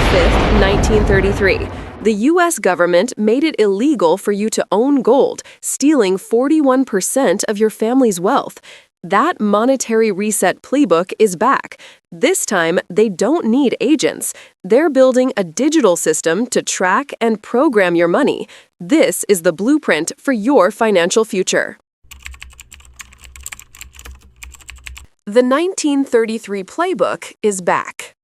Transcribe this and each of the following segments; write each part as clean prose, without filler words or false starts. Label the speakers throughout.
Speaker 1: 5th, 1933. The U.S. government made it illegal for you to own gold, stealing 41% of your family's wealth. That monetary reset playbook is back. This time, they don't need agents. They're building a digital system to track and program your money. This is the blueprint for your financial future. The 1933 Playbook is back.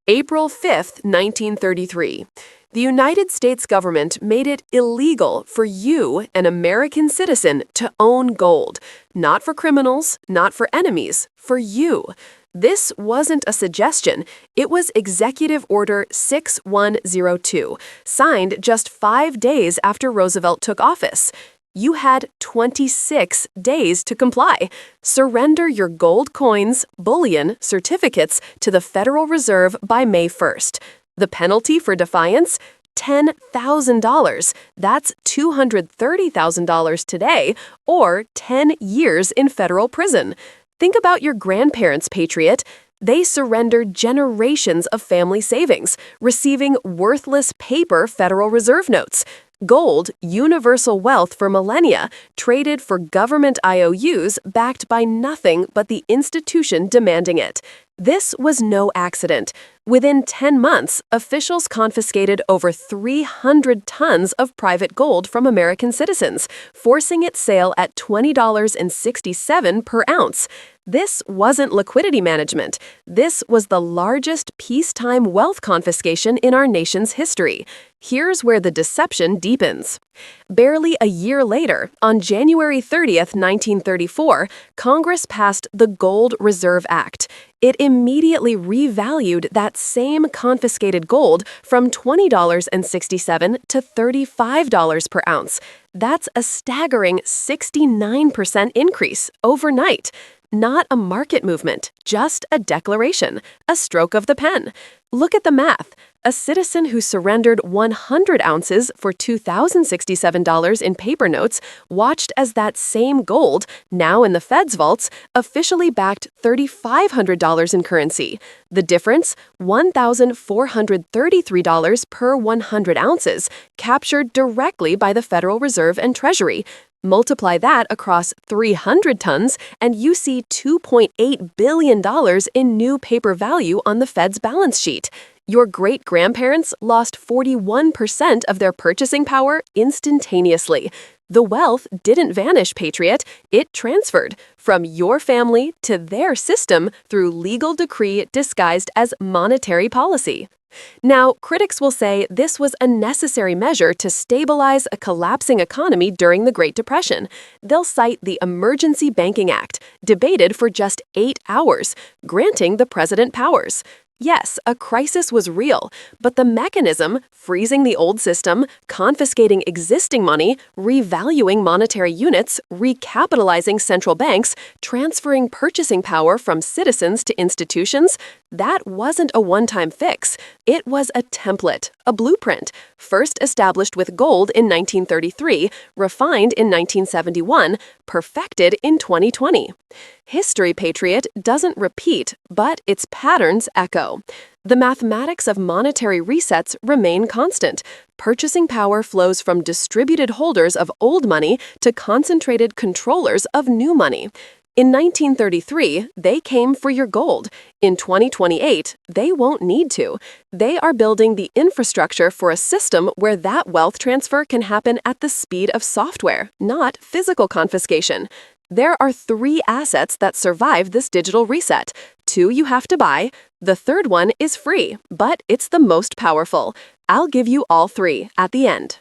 Speaker 1: April 5th, 1933. The United States government made it illegal for you, an American citizen, to own gold. Not for criminals, not for enemies, for you. This wasn't a suggestion. It was Executive Order 6102, signed just 5 days after Roosevelt took office. You had 26 days to comply. Surrender your gold coins, bullion, certificates to the Federal Reserve by May 1st. The penalty for defiance? $10,000. That's $230,000 today, or 10 years in federal prison. Think about your grandparents, Patriot. They surrendered generations of family savings, receiving worthless paper Federal Reserve notes. Gold, universal wealth for millennia, traded for government IOUs backed by nothing but the institution demanding it. This was no accident. Within 10 months, officials confiscated over 300 tons of private gold from American citizens, forcing its sale at $20.67 per ounce. This wasn't liquidity management. This was the largest peacetime wealth confiscation in our nation's history. Here's where the deception deepens. Barely a year later, on January 30th, 1934, Congress passed the Gold Reserve Act. It immediately revalued that same confiscated gold from $20.67 to $35 per ounce. That's a staggering 69% increase overnight. Not a market movement, just a declaration, a stroke of the pen. Look at the math. A citizen who surrendered 100 ounces for $2,067 in paper notes watched as that same gold, now in the Fed's vaults, officially backed $3,500 in currency. The difference? $1,433 per 100 ounces, captured directly by the Federal Reserve and Treasury. Multiply that across 300 tons, and you see $2.8 billion in new paper value on the Fed's balance sheet. Your great-grandparents lost 41% of their purchasing power instantaneously. The wealth didn't vanish, Patriot. It transferred from your family to their system through legal decree disguised as monetary policy. Now, critics will say this was a necessary measure to stabilize a collapsing economy during the Great Depression. They'll cite the Emergency Banking Act, debated for just 8 hours, granting the president powers. Yes, a crisis was real, but the mechanism, freezing the old system, confiscating existing money, revaluing monetary units, recapitalizing central banks, transferring purchasing power from citizens to institutions, that wasn't a one-time fix. It was a template, a blueprint, first established with gold in 1933, refined in 1971, perfected in 2020. History, Patriot, doesn't repeat, but its patterns echo. The mathematics of monetary resets remain constant. Purchasing power flows from distributed holders of old money to concentrated controllers of new money. In 1933, they came for your gold. In 2028, they won't need to. They are building the infrastructure for a system where that wealth transfer can happen at the speed of software, not physical confiscation. There are 3 assets that survive this digital reset. 2 you have to buy. The third one is free, but it's the most powerful. I'll give you all 3 at the end.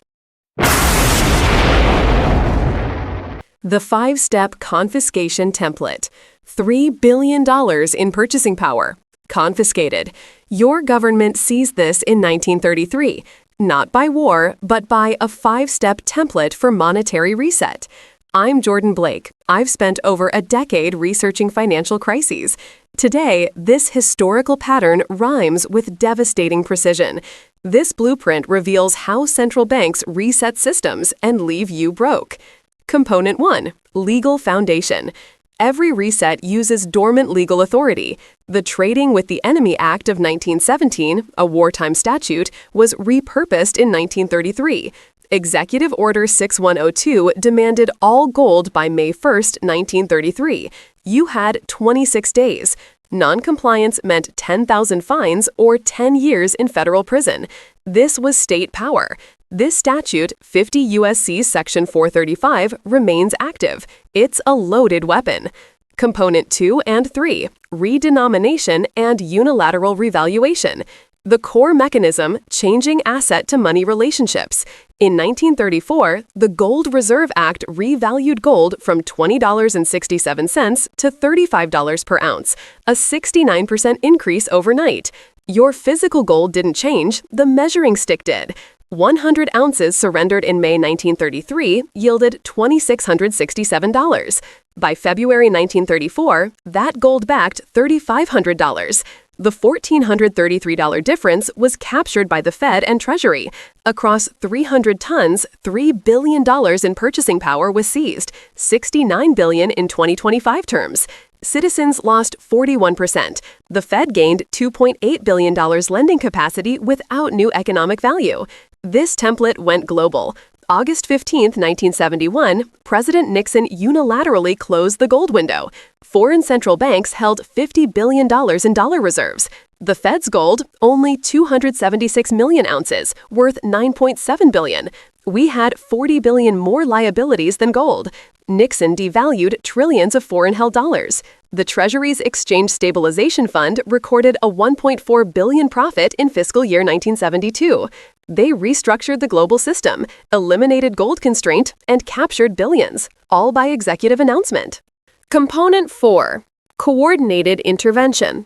Speaker 1: The 5-step confiscation template. $3 billion in purchasing power. Confiscated. Your government seized this in 1933, not by war, but by a 5-step template for monetary reset. I'm Jordan Blake. I've spent over a decade researching financial crises. Today, this historical pattern rhymes with devastating precision. This blueprint reveals how central banks reset systems and leave you broke. Component 1. Legal foundation. Every reset uses dormant legal authority. The Trading with the Enemy Act of 1917, a wartime statute, was repurposed in 1933. Executive Order 6102 demanded all gold by May 1, 1933. You had 26 days. Non-compliance meant 10,000 fines or 10 years in federal prison. This was state power. This statute, 50 U.S.C. Section 435, remains active. It's a loaded weapon. Component 2 and 3, redenomination and unilateral revaluation. The core mechanism, changing asset to money relationships. In 1934, the Gold Reserve Act revalued gold from $20.67 to $35 per ounce, a 69% increase overnight. Your physical gold didn't change, the measuring stick did. 100 ounces surrendered in May 1933 yielded $2,667. By February 1934, that gold backed $3,500. The $1,433 difference was captured by the Fed and Treasury. Across 300 tons, $3 billion in purchasing power was seized, $69 billion in 2025 terms. Citizens lost 41%. The Fed gained $2.8 billion lending capacity without new economic value. This template went global. August 15, 1971, President Nixon unilaterally closed the gold window. Foreign central banks held $50 billion in dollar reserves. The Fed's gold, only 276 million ounces, worth $9.7 billion. We had 40 billion more liabilities than gold. Nixon devalued trillions of foreign-held dollars. The Treasury's Exchange Stabilization Fund recorded a $1.4 billion profit in fiscal year 1972. They restructured the global system, eliminated gold constraint, and captured billions, all by executive announcement. Component 4. Coordinated intervention.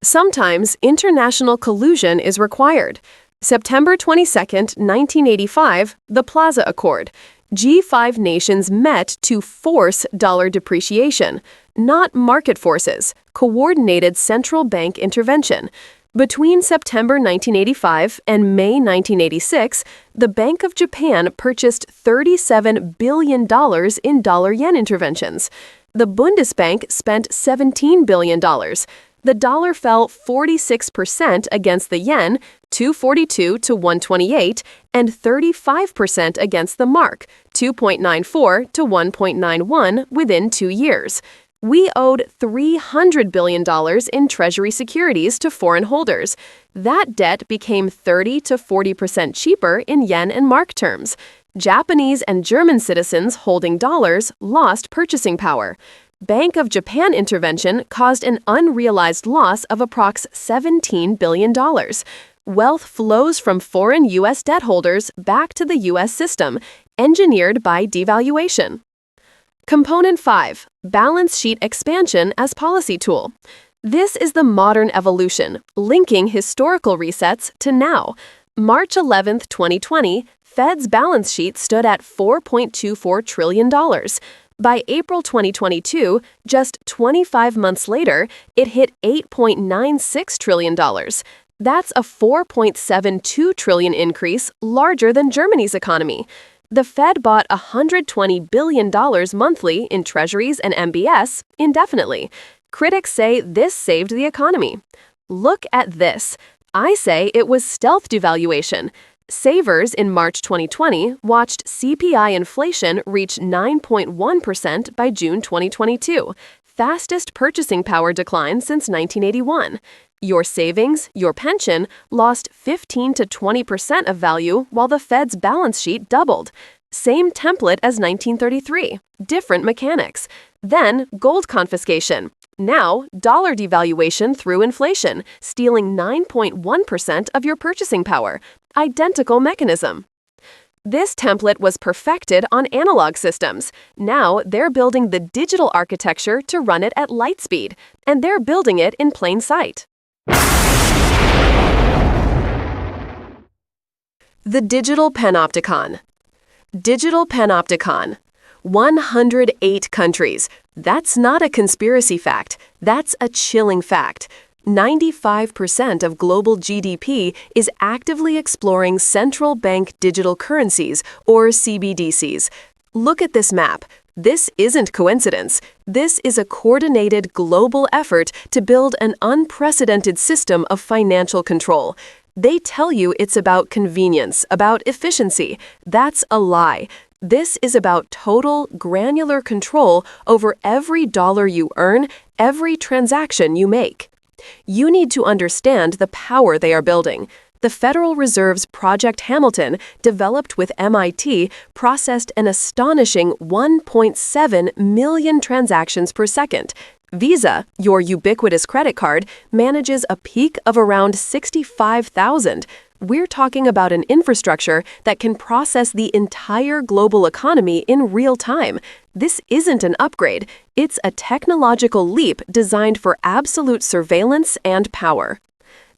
Speaker 1: Sometimes international collusion is required. September 22, 1985, the Plaza Accord. G5 nations met to force dollar depreciation, not market forces, coordinated central bank intervention. Between September 1985 and May 1986, the Bank of Japan purchased $37 billion in dollar-yen interventions. The Bundesbank spent $17 billion. The dollar fell 46% against the yen, 242 to 128, and 35% against the mark, 2.94 to 1.91 within 2 years. We owed $300 billion in Treasury securities to foreign holders. That debt became 30 to 40% cheaper in yen and mark terms. Japanese and German citizens holding dollars lost purchasing power. Bank of Japan intervention caused an unrealized loss of approx $17 billion. Wealth flows from foreign U.S. debt holders back to the U.S. system, engineered by devaluation. Component 5. Balance sheet expansion as policy tool. This is the modern evolution, linking historical resets to now. March 11, 2020, Fed's balance sheet stood at $4.24 trillion. By April 2022, just 25 months later, it hit $8.96 trillion. That's a $4.72 trillion increase, larger than Germany's economy. The Fed bought $120 billion monthly in treasuries and MBS indefinitely. Critics say this saved the economy. Look at this. I say it was stealth devaluation. Savers in March 2020 watched CPI inflation reach 9.1% by June 2022, fastest purchasing power decline since 1981. Your savings, your pension, lost 15 to 20% of value while the Fed's balance sheet doubled. Same template as 1933, different mechanics. Then gold confiscation. Now, dollar devaluation through inflation, stealing 9.1% of your purchasing power. Identical mechanism. This template was perfected on analog systems. Now, they're building the digital architecture to run it at light speed, and they're building it in plain sight. The Digital Panopticon. Digital Panopticon. 108 countries. That's not a conspiracy fact. That's a chilling fact. 95% of global GDP is actively exploring central bank digital currencies, or CBDCs. Look at this map. This isn't coincidence. This is a coordinated global effort to build an unprecedented system of financial control. They tell you it's about convenience, about efficiency. That's a lie. This is about total, granular control over every dollar you earn, every transaction you make. You need to understand the power they are building. The Federal Reserve's Project Hamilton, developed with MIT, processed an astonishing 1.7 million transactions per second. Visa, your ubiquitous credit card, manages a peak of around 65,000. We're talking about an infrastructure that can process the entire global economy in real time. This isn't an upgrade. It's a technological leap designed for absolute surveillance and power.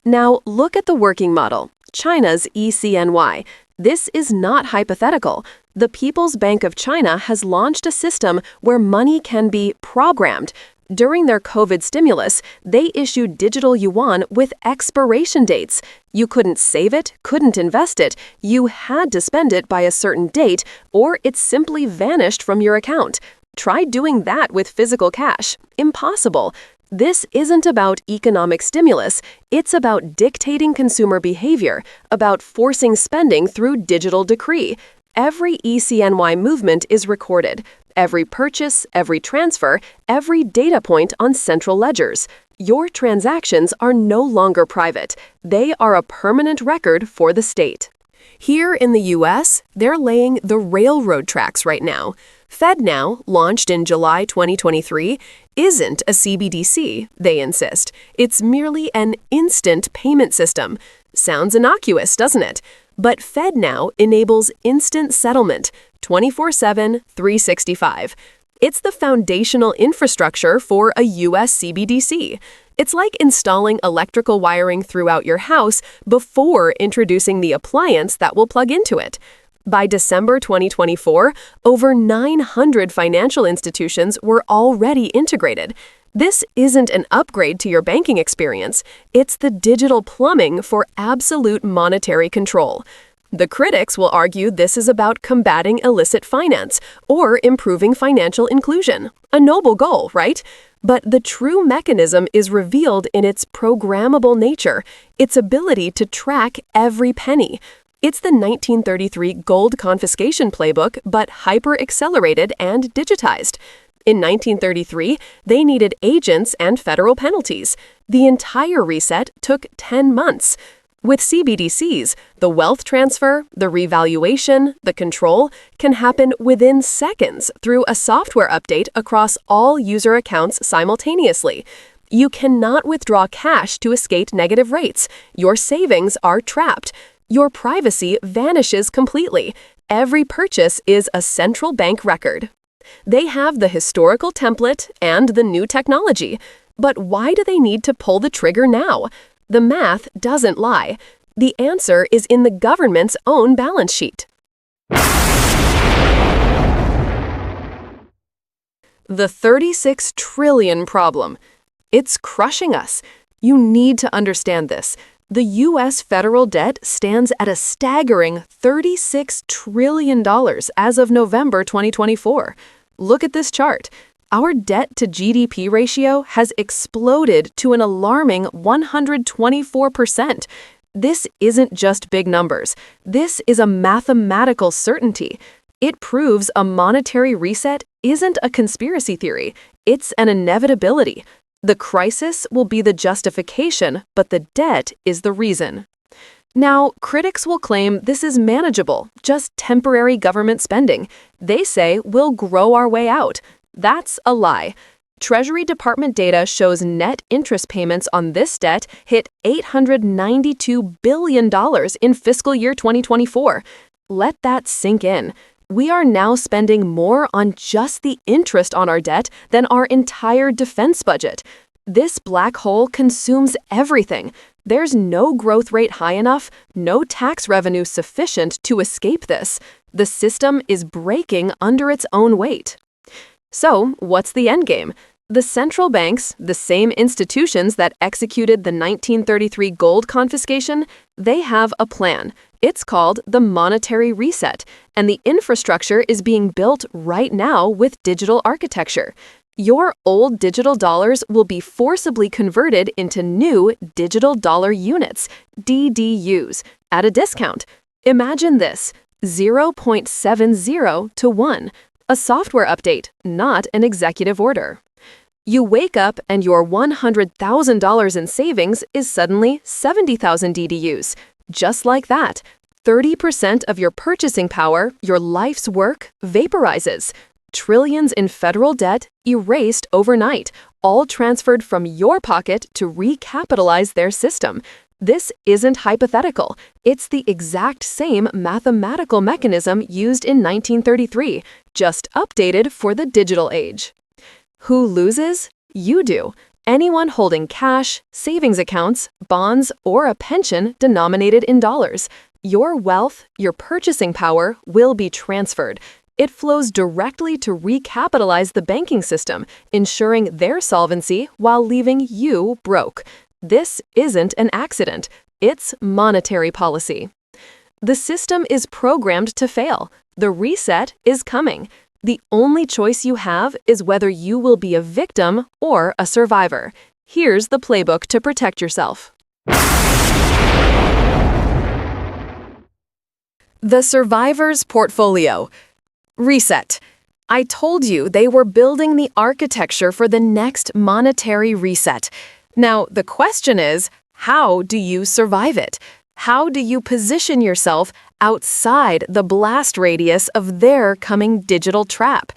Speaker 1: Now, look at the working model, China's ECNY. This is not hypothetical. The People's Bank of China has launched a system where money can be programmed. During their COVID stimulus, they issued digital yuan with expiration dates. You couldn't save it, couldn't invest it. You had to spend it by a certain date, or it simply vanished from your account. Try doing that with physical cash. Impossible. This isn't about economic stimulus. It's about dictating consumer behavior, about forcing spending through digital decree. Every ECNY movement is recorded. Every purchase, every transfer, every data point on central ledgers. Your transactions are no longer private. They are a permanent record for the state. Here in the U.S., they're laying the railroad tracks right now. FedNow, launched in July 2023, isn't a CBDC, they insist. It's merely an instant payment system. Sounds innocuous, doesn't it? But FedNow enables instant settlement, 24/7, 365. It's the foundational infrastructure for a U.S. CBDC. It's like installing electrical wiring throughout your house before introducing the appliance that will plug into it. By December 2024, over 900 financial institutions were already integrated. This isn't an upgrade to your banking experience. It's the digital plumbing for absolute monetary control. The critics will argue this is about combating illicit finance or improving financial inclusion. A noble goal, right? But the true mechanism is revealed in its programmable nature, its ability to track every penny. It's the 1933 gold confiscation playbook, but hyper-accelerated and digitized. In 1933, they needed agents and federal penalties. The entire reset took 10 months. With CBDCs, the wealth transfer, the revaluation, the control can happen within seconds through a software update across all user accounts simultaneously. You cannot withdraw cash to escape negative rates. Your savings are trapped. Your privacy vanishes completely. Every purchase is a central bank record. They have the historical template and the new technology. But why do they need to pull the trigger now? The math doesn't lie. The answer is in the government's own balance sheet. The 36 trillion problem. It's crushing us. You need to understand this. The U.S. federal debt stands at a staggering $36 trillion as of November 2024. Look at this chart. Our debt to GDP ratio has exploded to an alarming 124%. This isn't just big numbers. This is a mathematical certainty. It proves a monetary reset isn't a conspiracy theory. It's an inevitability. The crisis will be the justification, but the debt is the reason. Now, critics will claim this is manageable, just temporary government spending. They say we'll grow our way out. That's a lie. Treasury Department data shows net interest payments on this debt hit $892 billion in fiscal year 2024. Let that sink in. We are now spending more on just the interest on our debt than our entire defense budget. This black hole consumes everything. There's no growth rate high enough, no tax revenue sufficient to escape this. The system is breaking under its own weight. So, what's the endgame? The central banks, the same institutions that executed the 1933 gold confiscation, they have a plan. It's called the monetary reset, and the infrastructure is being built right now with digital architecture. Your old digital dollars will be forcibly converted into new digital dollar units, DDUs, at a discount. Imagine this, 0.70 to 1, a software update, not an executive order. You wake up and your $100,000 in savings is suddenly 70,000 DDUs. Just like that, 30% of your purchasing power, your life's work, vaporizes. Trillions in federal debt erased overnight, all transferred from your pocket to recapitalize their system. This isn't hypothetical. It's the exact same mathematical mechanism used in 1933, just updated for the digital age. Who loses? You do. Anyone holding cash, savings accounts, bonds, or a pension denominated in dollars. Your wealth, your purchasing power, will be transferred. It flows directly to recapitalize the banking system, ensuring their solvency while leaving you broke. This isn't an accident. It's monetary policy. The system is programmed to fail. The reset is coming. The only choice you have is whether you will be a victim or a survivor. Here's the playbook to protect yourself. The Survivor's Portfolio. Reset. I told you they were building the architecture for the next monetary reset. Now, the question is, how do you survive it? How do you position yourself outside the blast radius of their coming digital trap?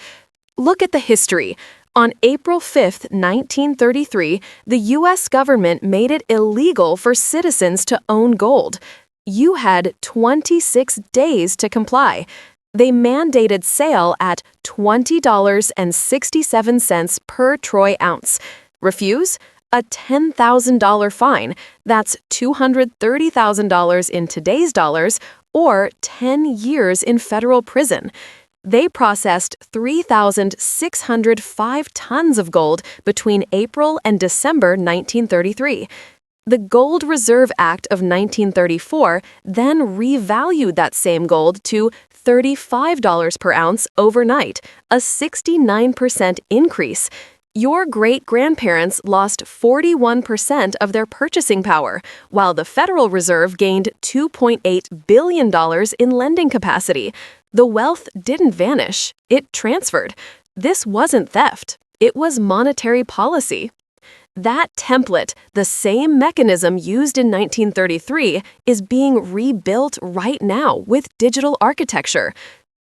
Speaker 1: Look at the history. On April 5, 1933, the U.S. government made it illegal for citizens to own gold. You had 26 days to comply. They mandated sale at $20.67 per troy ounce. Refuse? A $10,000 fine. That's $230,000 in today's dollars, or 10 years in federal prison. They processed 3,605 tons of gold between April and December 1933. The Gold Reserve Act of 1934 then revalued that same gold to $35 per ounce overnight, a 69% increase. Your great-grandparents lost 41% of their purchasing power, while the Federal Reserve gained $2.8 billion in lending capacity. The wealth didn't vanish, it transferred. This wasn't theft, it was monetary policy. That template, the same mechanism used in 1933, is being rebuilt right now with digital architecture.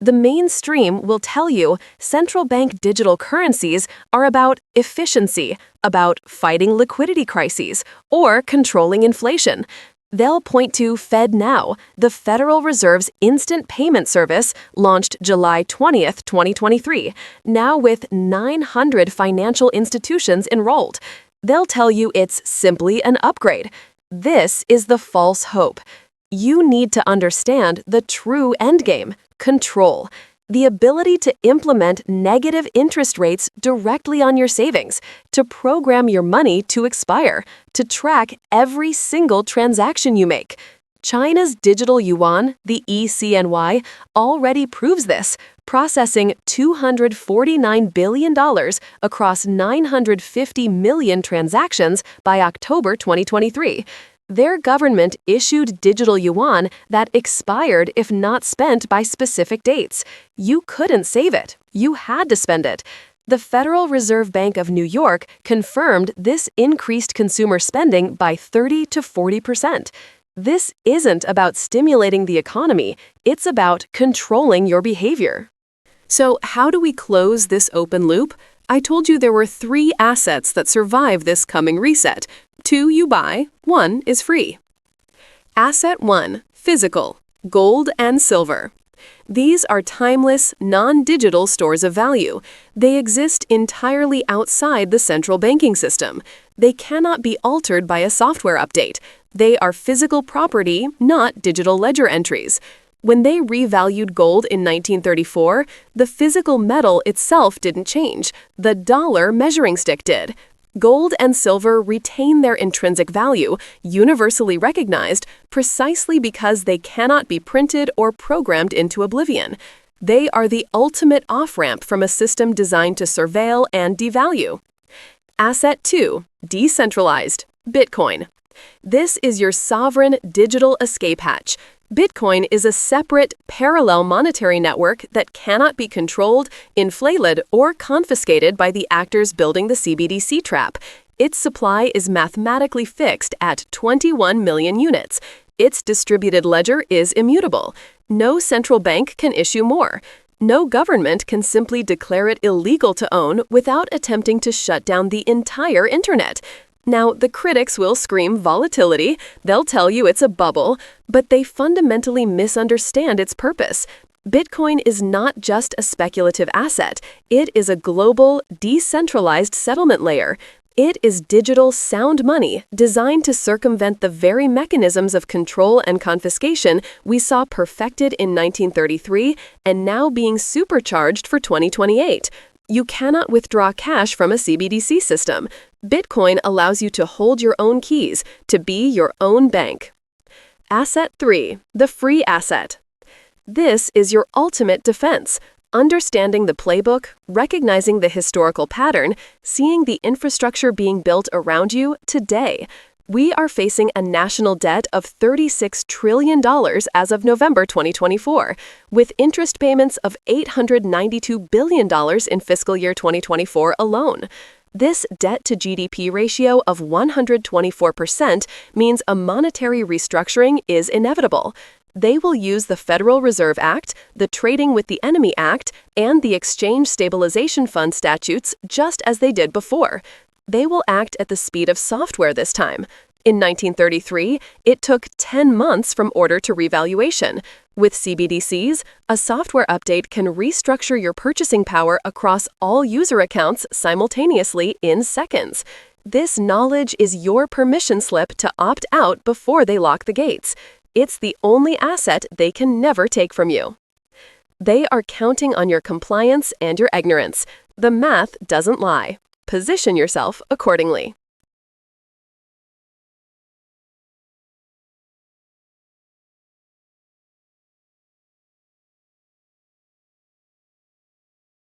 Speaker 1: The mainstream will tell you central bank digital currencies are about efficiency, about fighting liquidity crises, or controlling inflation. They'll point to FedNow, the Federal Reserve's instant payment service launched July 20th, 2023, now with 900 financial institutions enrolled. They'll tell you it's simply an upgrade. This is the false hope. You need to understand the true endgame. Control. The ability to implement negative interest rates directly on your savings, to program your money to expire, to track every single transaction you make. China's digital yuan, the ECNY, already proves this, processing $249 billion across 950 million transactions by October 2023. Their government issued digital yuan that expired if not spent by specific dates. You couldn't save it. You had to spend it. The Federal Reserve Bank of New York confirmed this increased consumer spending by 30 to 40%. This isn't about stimulating the economy. It's about controlling your behavior. So how do we close this open loop? I told you there were 3 assets that survive this coming reset. 2 you buy, 1 is free. Asset 1, physical, gold and silver. These are timeless, non-digital stores of value. They exist entirely outside the central banking system. They cannot be altered by a software update. They are physical property, not digital ledger entries. When they revalued gold in 1934, the physical metal itself didn't change. The dollar measuring stick did. Gold and silver retain their intrinsic value, universally recognized, precisely because they cannot be printed or programmed into oblivion. They are the ultimate off-ramp from a system designed to surveil and devalue. Asset 2. Decentralized. Bitcoin. This is your sovereign digital escape hatch. Bitcoin is a separate, parallel monetary network that cannot be controlled, inflated, or confiscated by the actors building the CBDC trap. Its supply is mathematically fixed at 21 million units. Its distributed ledger is immutable. No central bank can issue more. No government can simply declare it illegal to own without attempting to shut down the entire internet. Now, the critics will scream volatility, they'll tell you it's a bubble, but they fundamentally misunderstand its purpose. Bitcoin is not just a speculative asset, it is a global, decentralized settlement layer. It is digital sound money designed to circumvent the very mechanisms of control and confiscation we saw perfected in 1933 and now being supercharged for 2028. You cannot withdraw cash from a CBDC system. Bitcoin allows you to hold your own keys, to be your own bank. Asset 3. The free asset. This is your ultimate defense. Understanding the playbook, recognizing the historical pattern, seeing the infrastructure being built around you today. We are facing a national debt of $36 trillion as of November 2024, with interest payments of $892 billion in fiscal year 2024 alone. This debt-to-GDP ratio of 124% means a monetary restructuring is inevitable. They will use the Federal Reserve Act, the Trading with the Enemy Act, and the Exchange Stabilization Fund statutes just as they did before. They will act at the speed of software this time. In 1933, it took 10 months from order to revaluation. With CBDCs, a software update can restructure your purchasing power across all user accounts simultaneously in seconds. This knowledge is your permission slip to opt out before they lock the gates. It's the only asset they can never take from you. They are counting on your compliance and your ignorance. The math doesn't lie. Position yourself accordingly.